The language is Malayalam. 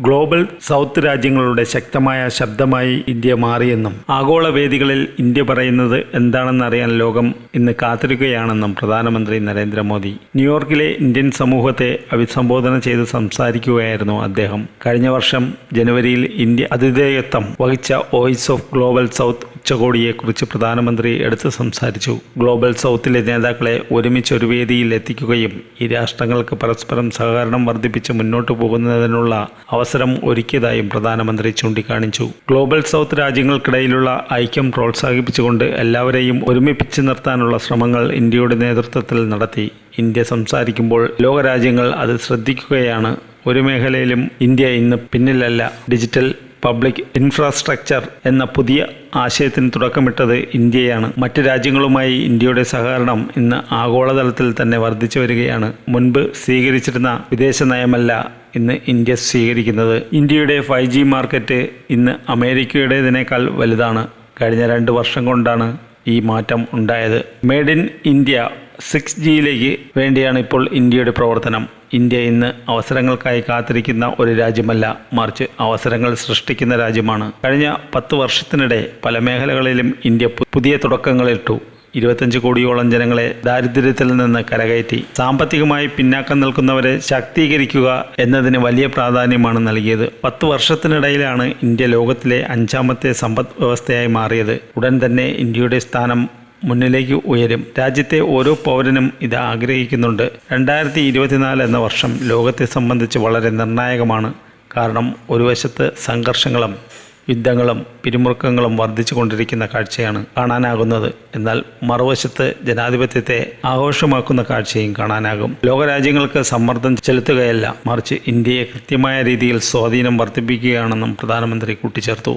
ഗ്ലോബൽ സൗത്ത് രാജ്യങ്ങളുടെ ശക്തമായ ശബ്ദമായി ഇന്ത്യ മാറിയെന്നും ആഗോള വേദികളിൽ ഇന്ത്യ പറയുന്നത് എന്താണെന്നറിയാൻ ലോകം ഇന്ന് കാത്തിരിക്കുകയാണെന്നും പ്രധാനമന്ത്രി നരേന്ദ്രമോദി ന്യൂയോർക്കിലെ ഇന്ത്യൻ സമൂഹത്തെ അഭിസംബോധന ചെയ്ത് സംസാരിക്കുകയായിരുന്നു അദ്ദേഹം. കഴിഞ്ഞ വർഷം ജനുവരിയിൽ ഇന്ത്യ ആതിഥേയത്വം വഹിച്ച വോയിസ് ഓഫ് ഗ്ലോബൽ സൗത്ത് ഉച്ചകോടിയെക്കുറിച്ച് പ്രധാനമന്ത്രി എടുത്ത് സംസാരിച്ചു. ഗ്ലോബൽ സൗത്തിലെ നേതാക്കളെ ഒരുമിച്ച് ഒരു വേദിയിൽ എത്തിക്കുകയും ഈ രാഷ്ട്രങ്ങൾക്ക് പരസ്പരം സഹകരണം വർദ്ധിപ്പിച്ച് മുന്നോട്ടു പോകുന്നതിനുള്ള അവസരം ഒരുക്കിയതായും പ്രധാനമന്ത്രി ചൂണ്ടിക്കാണിച്ചു. ഗ്ലോബൽ സൗത്ത് രാജ്യങ്ങൾക്കിടയിലുള്ള ഐക്യം പ്രോത്സാഹിപ്പിച്ചുകൊണ്ട് എല്ലാവരെയും ഒരുമിപ്പിച്ച് നിർത്താനുള്ള ശ്രമങ്ങൾ ഇന്ത്യയുടെ നേതൃത്വത്തിൽ നടത്തി. ഇന്ത്യ സംസാരിക്കുമ്പോൾ ലോകരാജ്യങ്ങൾ അത് ശ്രദ്ധിക്കുകയാണ്. ഒരു മേഖലയിലും ഇന്ത്യ ഇന്ന് പിന്നിലല്ല. ഡിജിറ്റൽ പബ്ലിക് ഇൻഫ്രാസ്ട്രക്ചർ എന്ന പുതിയ ആശയത്തിന് തുടക്കമിട്ടത് ഇന്ത്യയാണ്. മറ്റ് രാജ്യങ്ങളുമായി ഇന്ത്യയുടെ സഹകരണം ഇന്ന് ആഗോളതലത്തിൽ തന്നെ വർദ്ധിച്ചു വരികയാണ്. മുൻപ് സ്വീകരിച്ചിരുന്ന വിദേശ നയമല്ല ഇന്ന് ഇന്ത്യ സ്വീകരിക്കുന്നത്. ഇന്ത്യയുടെ 5G മാർക്കറ്റ് ഇന്ന് അമേരിക്കയുടേതിനേക്കാൾ വലുതാണ്. കഴിഞ്ഞ 2 വർഷം കൊണ്ടാണ് ഈ മാറ്റം ഉണ്ടായത്. മെയ്ഡ് ഇൻ ഇന്ത്യ 6Gയിലേക്ക് വേണ്ടിയാണ് ഇപ്പോൾ ഇന്ത്യയുടെ പ്രവർത്തനം. ഇന്ത്യ ഇന്ന് അവസരങ്ങൾക്കായി കാത്തിരിക്കുന്ന ഒരു രാജ്യമല്ല, മറിച്ച് അവസരങ്ങൾ സൃഷ്ടിക്കുന്ന രാജ്യമാണ്. കഴിഞ്ഞ 10 വർഷത്തിനിടെ പല മേഖലകളിലും ഇന്ത്യ പുതിയ തുടക്കങ്ങളിട്ടു. 25 കോടിയോളം ജനങ്ങളെ ദാരിദ്ര്യത്തിൽ നിന്ന് കരകയറ്റി. സാമ്പത്തികമായി പിന്നാക്കം നിൽക്കുന്നവരെ ശാക്തീകരിക്കുക എന്നതിന് വലിയ പ്രാധാന്യമാണ് നൽകിയത്. 10 വർഷത്തിനിടയിലാണ് ഇന്ത്യ ലോകത്തിലെ 5ാമത്തെ സമ്പദ് വ്യവസ്ഥയായി മാറിയത്. ഉടൻ തന്നെ ഇന്ത്യയുടെ സ്ഥാനം മുന്നിലേക്ക് ഉയരും. രാജ്യത്തെ ഓരോ പൗരനും ഇത് ആഗ്രഹിക്കുന്നുണ്ട്. 2024 എന്ന വർഷം ലോകത്തെ സംബന്ധിച്ച് വളരെ നിർണായകമാണ്. കാരണം ഒരു വശത്ത് സംഘർഷങ്ങളും യുദ്ധങ്ങളും പിരിമുറുക്കങ്ങളും വർദ്ധിച്ചു കൊണ്ടിരിക്കുന്ന കാഴ്ചയാണ് കാണാനാകുന്നത്. എന്നാൽ മറുവശത്ത് ജനാധിപത്യത്തെ ആഘോഷമാക്കുന്ന കാഴ്ചയും കാണാനാകും. ലോകരാജ്യങ്ങൾക്ക് സമ്മർദ്ദം ചെലുത്തുകയല്ല, മറിച്ച് ഇന്ത്യയെ കൃത്യമായ രീതിയിൽ സ്വാധീനം വർദ്ധിപ്പിക്കുകയാണെന്നും പ്രധാനമന്ത്രി കൂട്ടിച്ചേർത്തു.